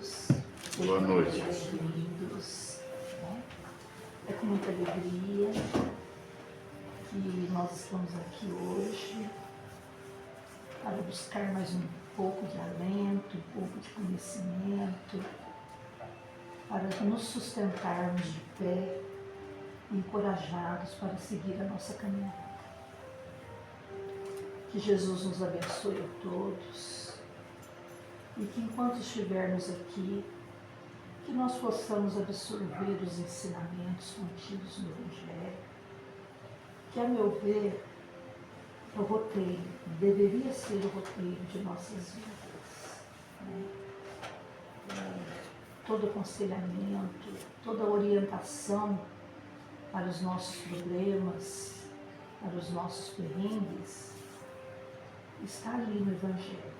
todos. Boa noite. Bem-vindos. É com muita alegria que nós estamos aqui hoje para buscar mais um pouco de alento, um pouco de conhecimento, para nos sustentarmos de pé, encorajados para seguir a nossa caminhada. Que Jesus nos abençoe a todos e que enquanto estivermos aqui, que nós possamos absorver os ensinamentos contidos no Evangelho, que, a meu ver, o roteiro deveria ser o roteiro de nossas vidas. Todo aconselhamento, toda orientação para os nossos problemas, para os nossos perrengues, está ali no Evangelho.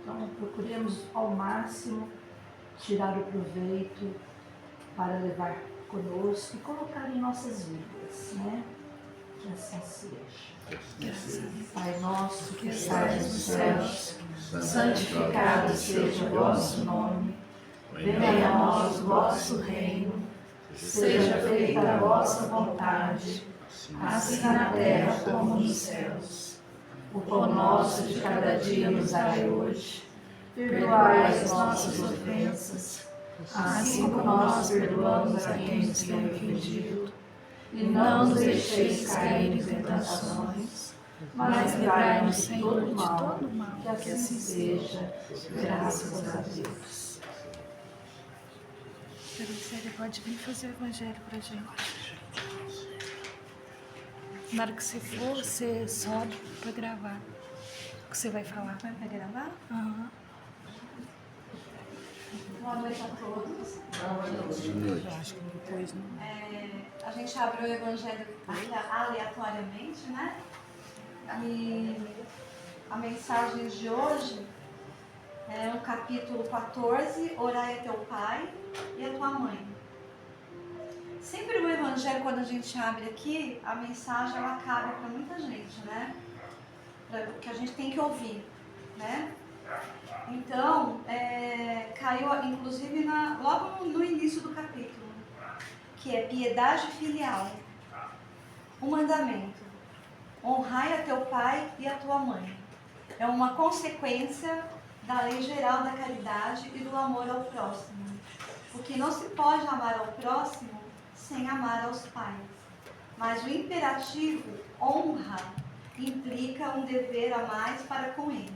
Então, procuremos ao máximo tirar o proveito para levar conosco e colocar em nossas vidas, né? Que assim seja. Pai nosso que estás nos céus, santificado seja o vosso nome, venha a nós o vosso reino, seja feita a vossa vontade, assim na terra como nos céus. O pão nosso de cada dia nos dai hoje, perdoai as nossas ofensas, assim como nós perdoamos a quem nos tem ofendido, e não nos deixeis cair em tentações, mas livrai-nos, Senhor, de todo mal, que assim seja, graças a Deus. Você pode vir fazer o Evangelho pra gente. Na hora que você for, você sobe pra gravar o que você vai falar. Vai gravar? Aham. Boa noite a todos. Eu acho que depois não. A gente abre o Evangelho aleatoriamente, né? E a mensagem de hoje é no capítulo 14, Orai a teu pai e a tua mãe. Sempre o Evangelho, quando a gente abre aqui, a mensagem ela cabe para muita gente, né? Que a gente tem que ouvir, né? Então, caiu inclusive logo no início do capítulo, que é piedade filial. Um mandamento: honrai a teu pai e a tua mãe. É uma consequência da lei geral da caridade e do amor ao próximo. Porque não se pode amar ao próximo sem amar aos pais. Mas o imperativo honra implica um dever a mais para com eles,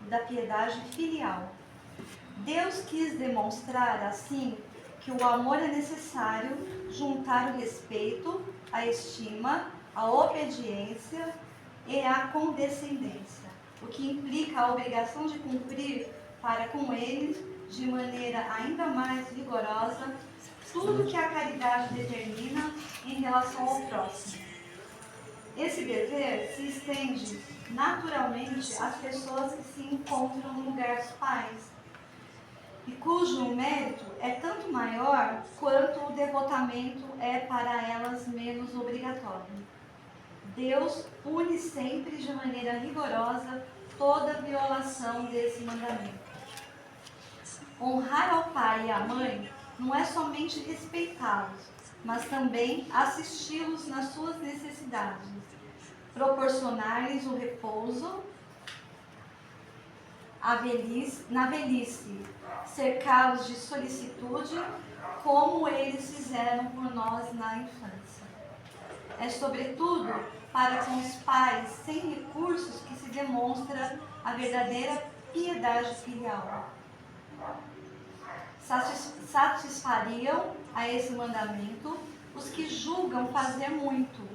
da piedade filial. Deus quis demonstrar assim que o amor é necessário juntar o respeito, a estima, a obediência e a condescendência, o que implica a obrigação de cumprir para com eles, de maneira ainda mais rigorosa, tudo que a caridade determina em relação ao próximo. Esse dever se estende naturalmente às pessoas que se encontram no lugar dos pais, e cujo mérito é tanto maior quanto o devotamento é para elas menos obrigatório. Deus pune sempre de maneira rigorosa toda violação desse mandamento. Honrar ao pai e à mãe não é somente respeitá-los, mas também assisti-los nas suas necessidades, proporcionar-lhes o repouso na velhice, cercá-los de solicitude, como eles fizeram por nós na infância. É sobretudo para com os pais sem recursos que se demonstra a verdadeira piedade filial. Satisfariam a esse mandamento os que julgam fazer muito,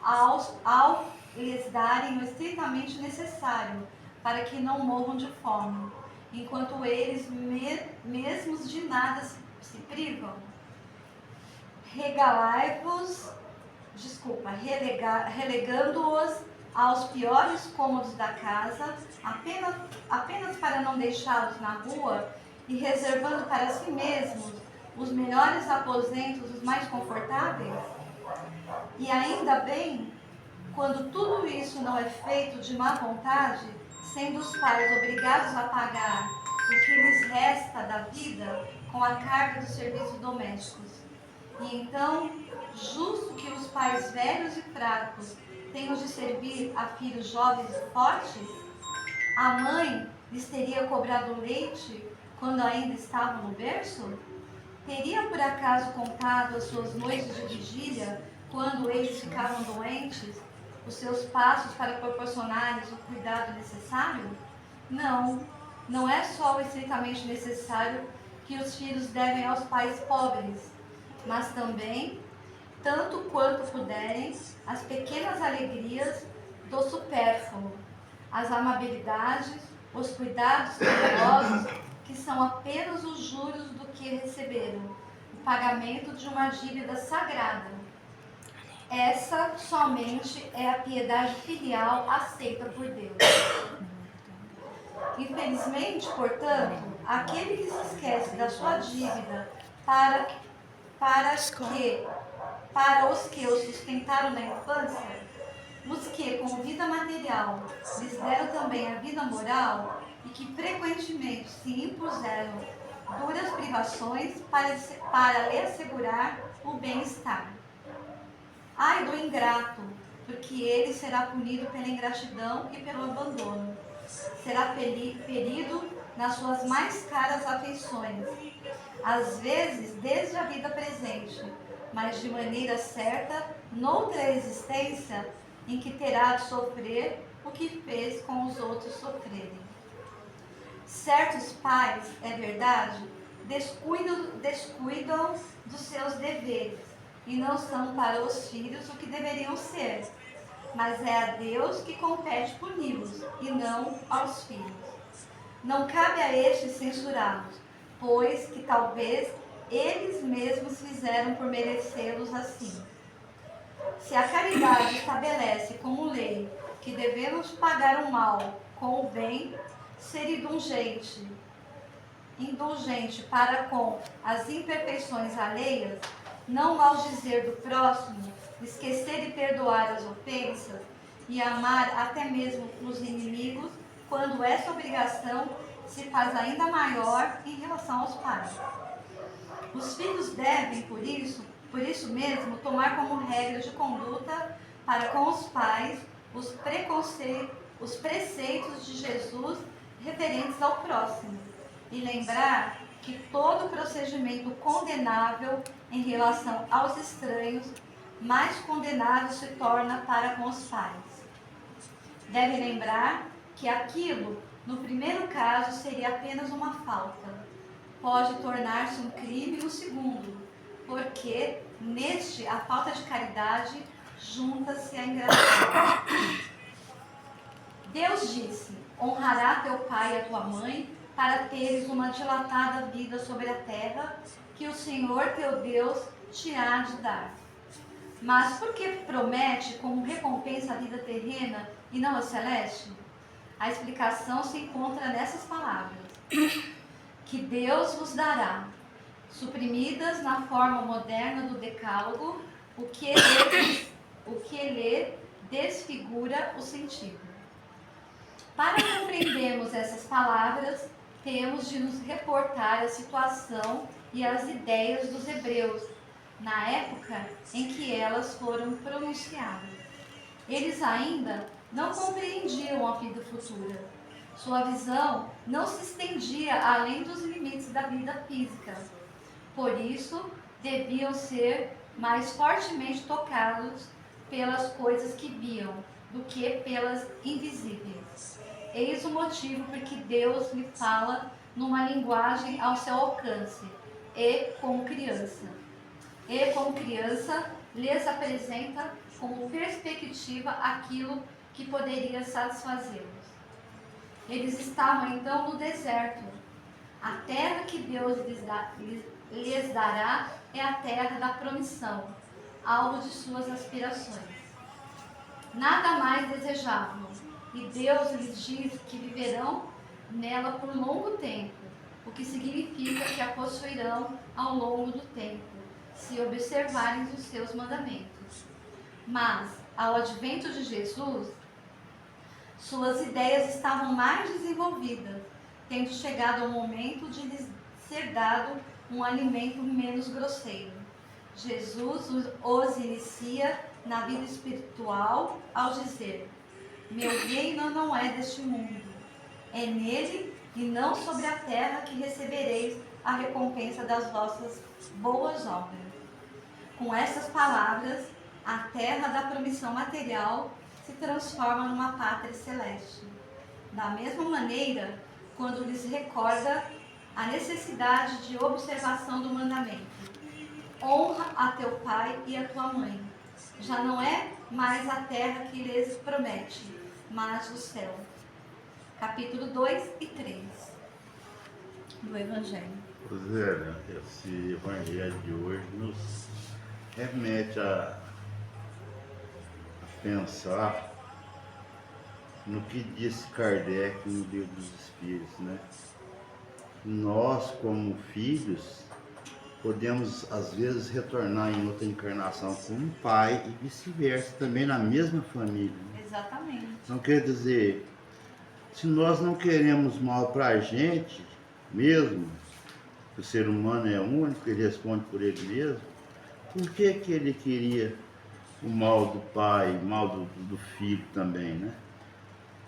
ao lhes darem o estritamente necessário, para que não morram de fome, enquanto eles mesmos de nada se privam. Relegando-os aos piores cômodos da casa, apenas para não deixá-los na rua, e reservando para si mesmos os melhores aposentos, os mais confortáveis? E ainda bem, quando tudo isso não é feito de má vontade, sendo os pais obrigados a pagar o que lhes resta da vida com a carga dos serviços domésticos. E então, justo que os pais velhos e fracos tenham de servir a filhos jovens e fortes, a mãe lhes teria cobrado leite quando ainda estavam no berço? Teria por acaso contado as suas noites de vigília quando eles ficavam doentes, os seus passos para proporcionar-lhes o cuidado necessário? Não, não é só o estritamente necessário que os filhos devem aos pais pobres, mas também, tanto quanto puderem, as pequenas alegrias do supérfluo, as amabilidades, os cuidados cuidadosos, que são apenas os juros do que receberam, o pagamento de uma dívida sagrada. Essa somente é a piedade filial aceita por Deus. Infelizmente, portanto, aquele que se esquece da sua dívida para os que o sustentaram na infância, os que com vida material lhes deram também a vida moral e que frequentemente se impuseram duras privações para lhe assegurar o bem-estar. Ai do ingrato, porque ele será punido pela ingratidão e pelo abandono. Será ferido nas suas mais caras afeições, às vezes desde a vida presente, mas de maneira certa, noutra existência, em que terá de sofrer o que fez com os outros sofrerem. Certos pais, é verdade, descuidam dos seus deveres e não são para os filhos o que deveriam ser, mas é a Deus que compete puni-los e não aos filhos. Não cabe a estes censurá-los, pois que talvez eles mesmos fizeram por merecê-los assim. Se a caridade estabelece como lei que devemos pagar o mal com o bem, ser indulgente para com as imperfeições alheias, não maldizer do próximo, esquecer e perdoar as ofensas e amar até mesmo os inimigos, quando essa obrigação se faz ainda maior em relação aos pais. Os filhos devem, por isso mesmo, tomar como regra de conduta para com os pais os preceitos de Jesus referentes ao próximo e lembrar que todo procedimento condenável em relação aos estranhos, mais condenável se torna para com os pais. Deve lembrar que aquilo, no primeiro caso, seria apenas uma falta. Pode tornar-se um crime no segundo, porque neste a falta de caridade junta-se à ingratidão. Deus disse: honrará teu pai e a tua mãe, para teres uma dilatada vida sobre a terra, que o Senhor teu Deus te há de dar. Mas por que promete como recompensa a vida terrena e não a celeste? A explicação se encontra nessas palavras: que Deus vos dará, suprimidas na forma moderna do decálogo, o que lhe desfigura o sentido. Para compreendermos essas palavras, temos de nos reportar a situação e as ideias dos hebreus, na época em que elas foram pronunciadas. Eles ainda não compreendiam a vida futura. Sua visão não se estendia além dos limites da vida física. Por isso, deviam ser mais fortemente tocados pelas coisas que viam do que pelas invisíveis. Eis o motivo por que Deus lhe fala numa linguagem ao seu alcance, e como criança. E como criança, lhes apresenta como perspectiva aquilo que poderia satisfazê-los. Eles estavam então no deserto. A terra que Deus lhes dará é a terra da promissão, alvo de suas aspirações. Nada mais desejavam, e Deus lhes diz que viverão nela por longo tempo, o que significa que a possuirão ao longo do tempo, se observarem os seus mandamentos. Mas, ao advento de Jesus, suas ideias estavam mais desenvolvidas, tendo chegado ao momento de lhes ser dado um alimento menos grosseiro. Jesus os inicia na vida espiritual ao dizer: meu reino não é deste mundo. É nele e não sobre a terra que recebereis a recompensa das vossas boas obras. Com essas palavras, a terra da promissão material se transforma numa pátria celeste. Da mesma maneira, quando lhes recorda a necessidade de observação do mandamento: honra a teu pai e a tua mãe. Já não é mais a terra que lhes promete, mas o céu. Capítulo 2 e 3 do Evangelho. Zélia, esse Evangelho de hoje nos remete a pensar no que disse Kardec no Livro dos Espíritos, né? Nós, como filhos, podemos às vezes retornar em outra encarnação como pai e vice-versa, também na mesma família. Exatamente. Então quer dizer, se nós não queremos mal para a gente mesmo, o ser humano é único, ele responde por ele mesmo, por que que ele queria o mal do pai, o mal do filho também, né?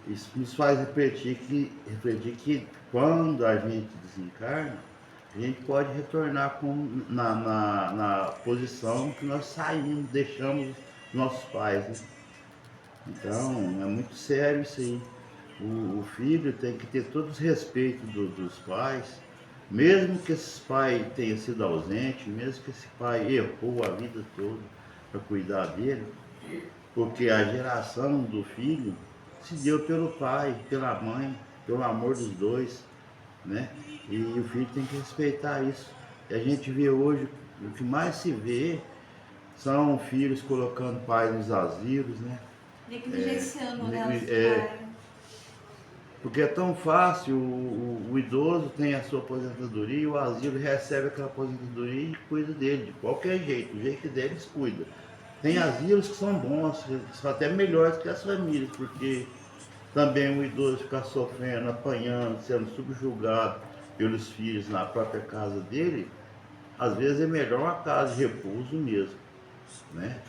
Isso nos faz refletir que quando a gente desencarna, a gente pode retornar na posição que nós saímos, deixamos nossos pais, né? Então, é muito sério isso aí. O filho tem que ter todo o respeito dos pais, mesmo que esse pai tenha sido ausente, mesmo que esse pai errou a vida toda para cuidar dele, porque a geração do filho se deu pelo pai, pela mãe, pelo amor dos dois, né? E o filho tem que respeitar isso. E a gente vê hoje, o que mais se vê são filhos colocando pais nos asilos, né? Negligenciando, né, os pais. Porque é tão fácil, o idoso tem a sua aposentadoria, o asilo recebe aquela aposentadoria e cuida dele, de qualquer jeito, do jeito que deles cuida. Tem asilos que são bons, são até melhores que as famílias, porque também o idoso ficar sofrendo, apanhando, sendo subjugado pelos filhos na própria casa dele, às vezes é melhor uma casa de repouso mesmo, né?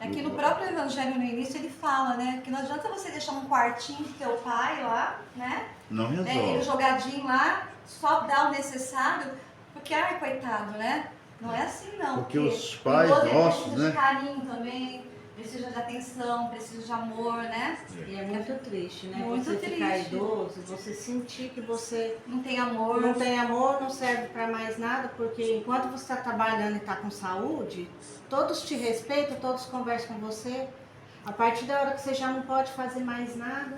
Aqui no próprio Evangelho, no início, ele fala, né? Que não adianta você deixar um quartinho do teu pai lá, né? Não resolve. Ele jogadinho lá, só dá o necessário, porque, ai, coitado, né? Não é assim, não. Porque os pais nossos, precisa né? de carinho também, precisa de atenção, precisa de amor, né? E é muito triste, né? Muito você ficar triste. idoso, você sentir que você Não tem amor. não tem amor, não serve para mais nada, porque enquanto você está trabalhando e está com saúde, todos te respeitam, todos conversam com você. A partir da hora que você já não pode fazer mais nada,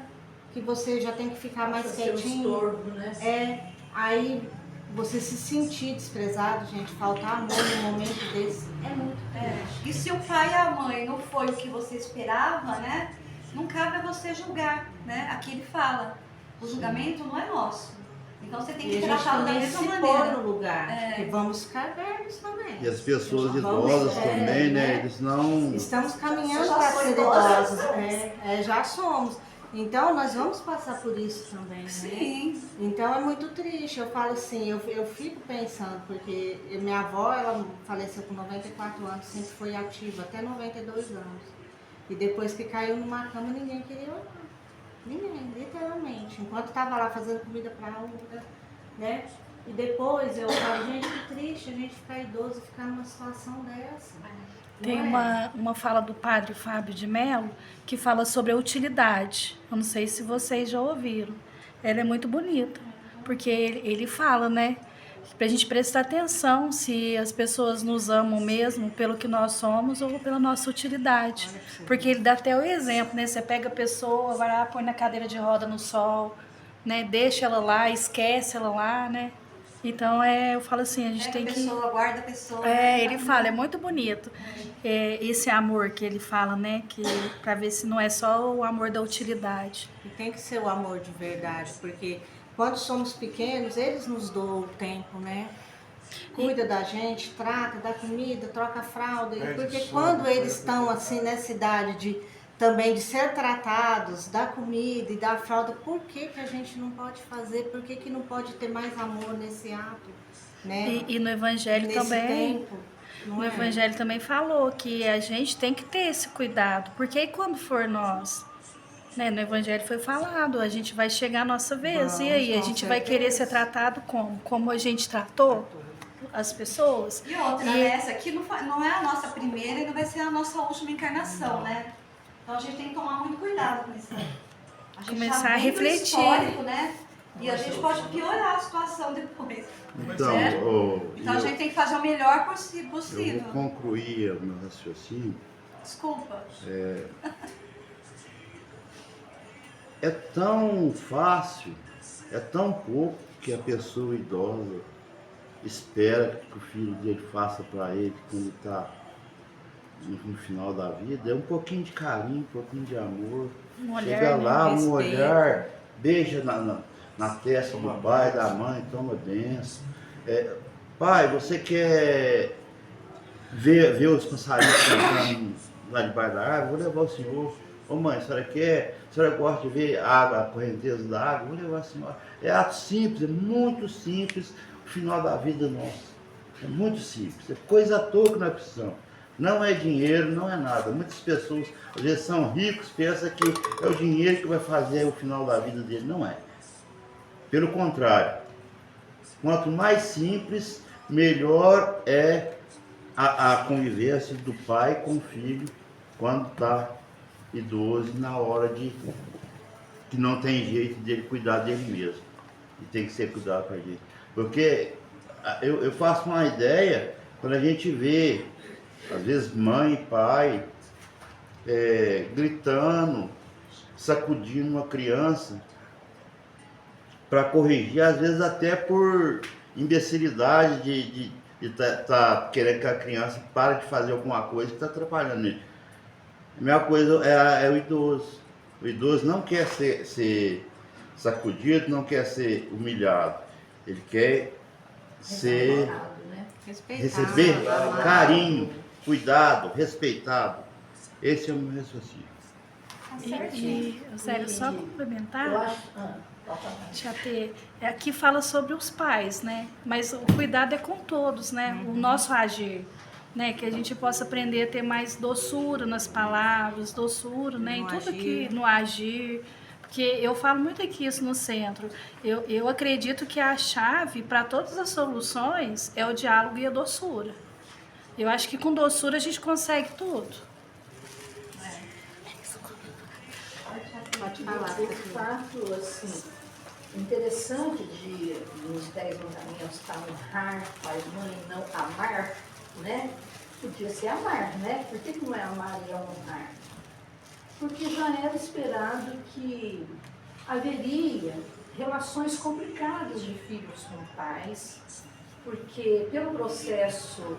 que você já tem que ficar mais quietinho. Estorvo, né? Aí você se sentir desprezado, gente, faltar amor num momento desse, é muito triste. E se o pai e a mãe não foi o que você esperava, né? Não cabe a você julgar, né? Aqui ele fala, o julgamento não é nosso. Então você tem E que a gente tratá-lo da também mesma se maneira. pôr no lugar, porque vamos ficar velhos também. E as pessoas Vamos, idosas também, né? Eles não... Estamos caminhando Você já para foi ser idosa? idosos. Já somos. Então nós vamos passar por isso também, né? Sim. Então é muito triste. Eu falo assim, eu fico pensando, porque minha avó, ela faleceu com 94 anos, sempre foi ativa, até 92 anos. E depois que caiu numa cama, ninguém queria olhar. Ninguém, literalmente. Enquanto estava lá fazendo comida para outra, né? E depois eu falo, gente, que triste a gente ficar idoso e ficar numa situação dessa. Tem Não é? uma fala do padre Fábio de Mello que fala sobre a utilidade. Eu não sei se vocês já ouviram. Ela é muito bonita, porque ele fala, né? Pra gente prestar atenção se as pessoas nos amam mesmo pelo que nós somos ou pela nossa utilidade. Porque ele dá até o exemplo, né? Você pega a pessoa, vai lá, põe na cadeira de roda no sol, né? Deixa ela lá, esquece ela lá, né? Então, eu falo assim, a gente tem A que... pessoa guarda a pessoa. Ele fala, é muito bonito. Esse amor que ele fala, né? Que, pra ver se não é só o amor da utilidade. E tem que ser o amor de verdade, porque quando somos pequenos, eles nos dão o tempo, né? Cuida da gente, trata, dá comida, troca a fralda. Porque quando eles estão assim nessa idade de também de ser tratados, da comida e da fralda, por que que a gente não pode fazer? Por que que não pode ter mais amor nesse ato, né? E no Evangelho Nesse também, tempo, não no é? Evangelho também falou que a gente tem que ter esse cuidado, porque aí quando for nós, né, no Evangelho foi falado, a gente vai chegar a nossa vez, e aí a Vamos, com gente vai querer ser certeza. tratado como? Como a gente tratou as pessoas? E outra, E- né? Essa aqui não é a nossa primeira e não vai ser a nossa última encarnação, né? Então a gente tem que tomar muito cuidado com isso. A gente Começar já a vem do refletir. histórico, né? E a gente pode piorar a situação depois. Então, Certo? Então a gente tem que fazer o melhor eu possível. vou concluir o meu raciocínio. Desculpa. É tão fácil, é tão pouco que a pessoa idosa espera que o filho dele faça para ele quando está no final da vida. É um pouquinho de carinho, um pouquinho de amor. Um olhar, Chega né? lá, um Respeito. olhar, beija na testa do pai, da mãe, toma benção. Pai, você quer ver os passarinhos cantando lá debaixo da árvore? Vou levar o senhor. Ô mãe, a senhora quer? A senhora gosta de ver a correnteza da água? Vou levar a senhora. É ato simples, é muito simples o final da vida nossa. É muito simples, é coisa à toa que nós precisamos. Não é dinheiro, não é nada. Muitas pessoas, às vezes, são ricos, pensam que é o dinheiro que vai fazer o final da vida dele. Não é. Pelo contrário, quanto mais simples, melhor é a convivência do pai com o filho quando está idoso e na hora de que não tem jeito dele cuidar dele mesmo. E tem que ser cuidado com a gente. Porque eu faço uma ideia quando a gente vê, às vezes, mãe e pai gritando, sacudindo uma criança para corrigir, às vezes até por imbecilidade de tá querendo que a criança pare de fazer alguma coisa que está atrapalhando ele. A mesma coisa é o idoso. O idoso não quer ser sacudido, não quer ser humilhado. Ele quer ser receber amado. carinho, cuidado, respeitado. Esse é o meu raciocínio. Sério, só complementar. Eu acho. Pode falar. Tia T, aqui fala sobre os pais, né? Mas o cuidado é com todos, né? O nosso agir, né? Que a gente possa aprender a ter mais doçura nas palavras, doçura, né? Em No tudo agir. que no agir. Porque eu falo muito aqui isso no centro. Eu acredito que a chave para todas as soluções é o diálogo e a doçura. Eu acho que com doçura a gente consegue tudo. Pode falar. De fato, assim, interessante nos 10 mandamentos está honrar pai e mãe, não amar, né? Podia ser amar, né? Por que não é amar e é honrar? Porque já era esperado que haveria relações complicadas de filhos com pais, porque pelo processo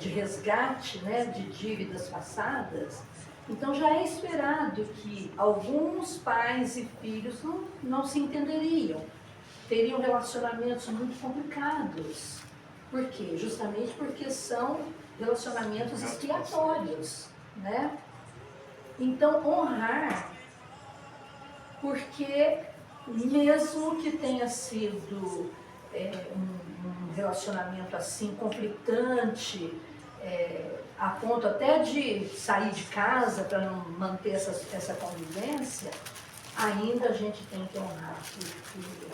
de resgate, né, de dívidas passadas, então já é esperado que alguns pais e filhos não se entenderiam, teriam relacionamentos muito complicados. Por quê? Justamente porque são relacionamentos expiatórios, né? Então, honrar, porque mesmo que tenha sido um relacionamento assim conflitante, a ponto até de sair de casa para não manter essa convivência, ainda a gente tem que honrar, porque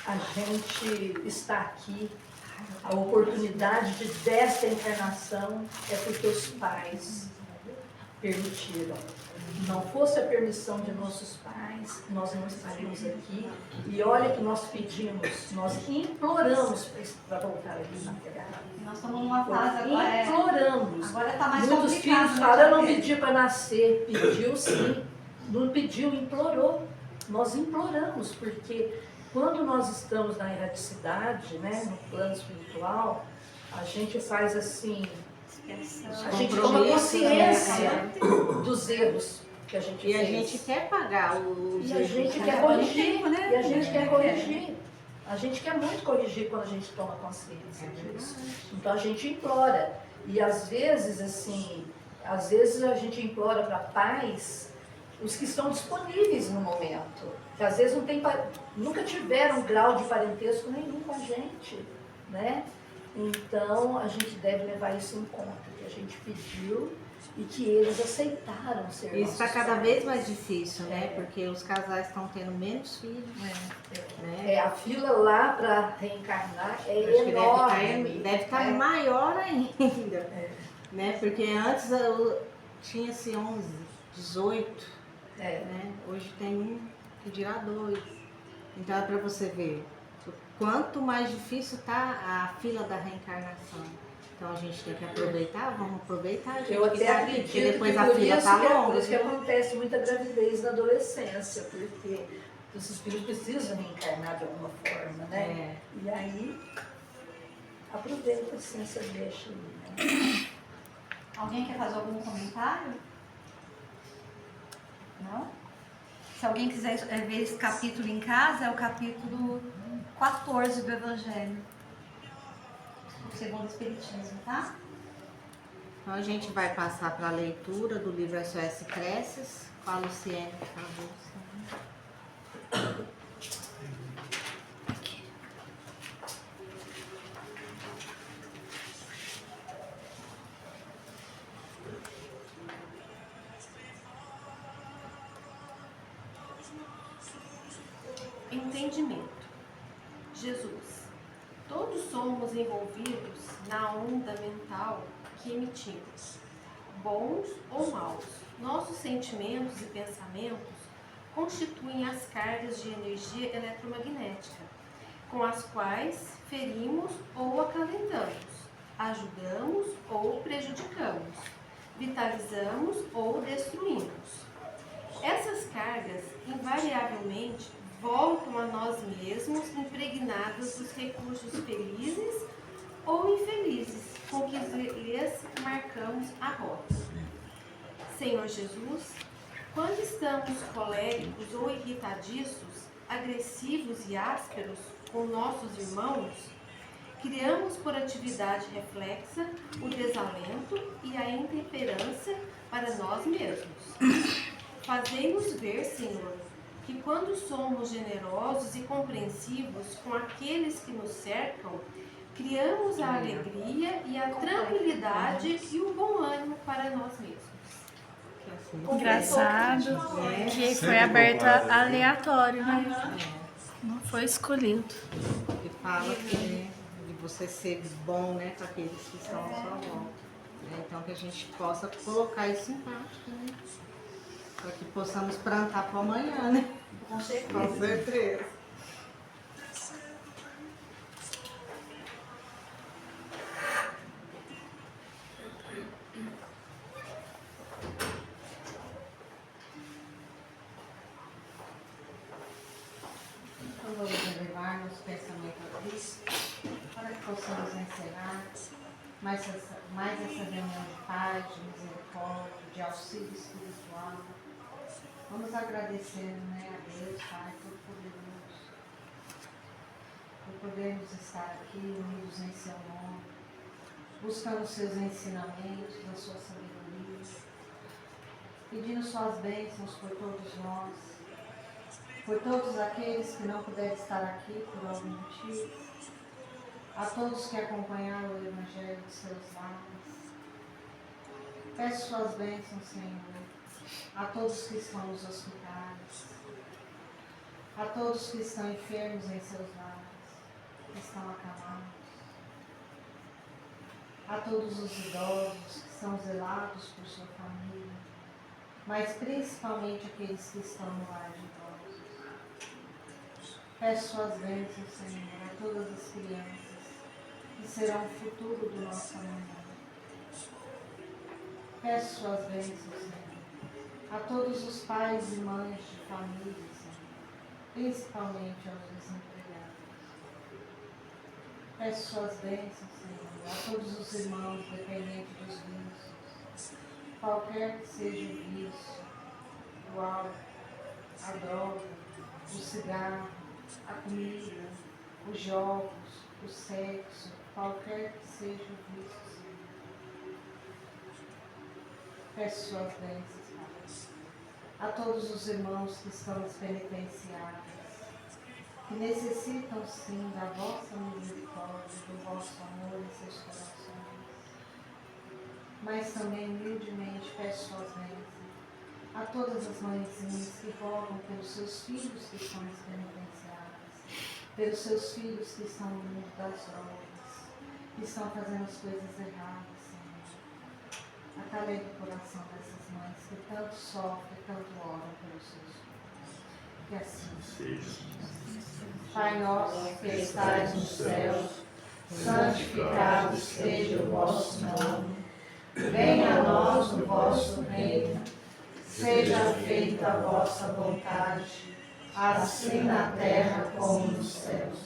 a gente está aqui, a oportunidade desta encarnação é porque os pais permitiram. Não fosse a permissão de nossos pais, nós não estaríamos aqui. E olha que nós pedimos, nós imploramos para voltar aqui na Terra. Nós estamos numa fase agora. Imploramos. Agora está mais Muitos complicado. filhos falam, eu não pedi para nascer. Pediu sim. Não pediu, implorou. Nós imploramos, porque quando nós estamos na erraticidade, né, no plano espiritual, a gente faz assim, a gente toma consciência dos erros que a gente E fez. a gente quer pagar os E a gente erros, quer né? corrigir, né? e a gente quer corrigir. A gente quer muito corrigir quando a gente toma consciência disso. Então a gente implora. E às vezes, assim, Às vezes a gente implora para pais os que estão disponíveis no momento, que às vezes não tem, nunca tiveram grau de parentesco nenhum com a gente, né? Então a gente deve levar isso em conta, que a gente pediu e que eles aceitaram ser Isso está nossos cada pais. vez mais difícil, né? Porque os casais estão tendo menos filhos, né? A fila lá para reencarnar é Acho que enorme. deve estar maior ainda, né? Porque antes tinha-se 11, 18, né? Hoje tem um que dirá 2. Então é para você ver o quanto mais difícil está a fila da reencarnação. Então a gente tem que aproveitar, vamos aproveitar, gente. Eu até tá acredito aqui, depois que a por fila isso tá que, longa. por isso que viu? acontece muita gravidez na adolescência, porque os espíritos precisam reencarnar de alguma forma, né? E aí, aproveita assim, essa deixa aí, né? Alguém quer fazer algum comentário? Não? Se alguém quiser ver esse capítulo em casa, é o capítulo 14 do Evangelho, segundo o Espiritismo, tá? Então a gente vai passar para a leitura do livro SOS Preces. Com a Luciene, por favor. Entendimento. Jesus, todos somos envolvidos na onda mental que emitimos, bons ou maus. Nossos sentimentos e pensamentos constituem as cargas de energia eletromagnética, com as quais ferimos ou acalentamos, ajudamos ou prejudicamos, vitalizamos ou destruímos. Essas cargas, invariavelmente, voltam a nós mesmos impregnadas dos recursos felizes ou infelizes com que lhes marcamos a rota. Senhor Jesus, quando estamos coléricos ou irritadiços, agressivos e ásperos com nossos irmãos, criamos por atividade reflexa o desalento e a intemperança para nós mesmos. Fazei-nos ver, Senhor, que quando somos generosos e compreensivos com aqueles que nos cercam, criamos a alegria e a tranquilidade e o bom ânimo para nós mesmos. Engraçado que foi aberto aleatório, né? Não foi escolhido. Que fala que de você ser bom, né, para aqueles que estão à sua volta. Então que a gente possa colocar isso em prática, né? Para que possamos plantar para amanhã, né? Com certeza. Com certeza. Então vamos elevar nosso pensamento a Cristo para que possamos encerrar mais essa reunião de paz, de misericórdia, de auxílio espiritual. Vamos agradecendo, né, a Deus, Pai Todo-Poderoso, por podermos estar aqui unidos em seu nome, buscando os seus ensinamentos, a sua sabedoria, pedindo suas bênçãos por todos nós, por todos aqueles que não puderam estar aqui por algum motivo, a todos que acompanharam o Evangelho de seus lares. Peço suas bênçãos, Senhor, a todos que estão nos hospitais, a todos que estão enfermos em seus lares, que estão acamados, a todos os idosos que são zelados por sua família, mas principalmente aqueles que estão no lar de idosos. Peço suas bênçãos, Senhor, a todas as crianças que serão o futuro do nosso amanhã. Peço suas bênçãos, Senhor, a todos os pais e mães de família, Senhor, principalmente aos desempregados. Peço suas bênçãos, Senhor, a todos os irmãos dependentes dos vícios, qualquer que seja o vício, o álcool, a droga, o cigarro, a comida, os jogos, o sexo, qualquer que seja o vício, Senhor. Peço suas bênçãos, Pai. A todos os irmãos que estão nos penitenciários, que necessitam sim da vossa misericórdia, do vosso amor em seus corações. Mas também humildemente peço suas bênçãos a todas as mãezinhas que rogam pelos seus filhos que estão nos penitenciários, pelos seus filhos que estão no mundo das drogas, que estão fazendo as coisas erradas, Senhor. Acalei o coração dessas mães que tanto sofrem, tanto oram pelos seus filhos. Que assim seja. Pai nosso que estais nos céus, santificado seja o vosso nome. Venha a nós o vosso reino. Seja feita a vossa vontade, assim na terra como nos céus.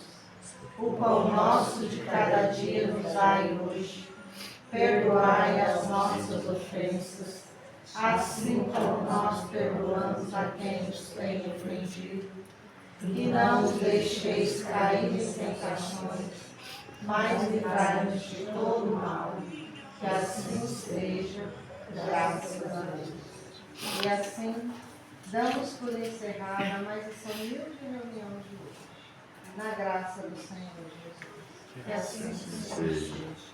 O pão nosso de cada dia nos dai hoje. Perdoai as nossas ofensas, assim como nós perdoamos a quem nos tem ofendido. E não nos deixeis cair em tentações, mas livrai-nos de todo mal. Que assim seja, graças a Deus. E assim, damos por encerrada mais essa humilde reunião de hoje, na graça do Senhor Jesus. Que assim seja.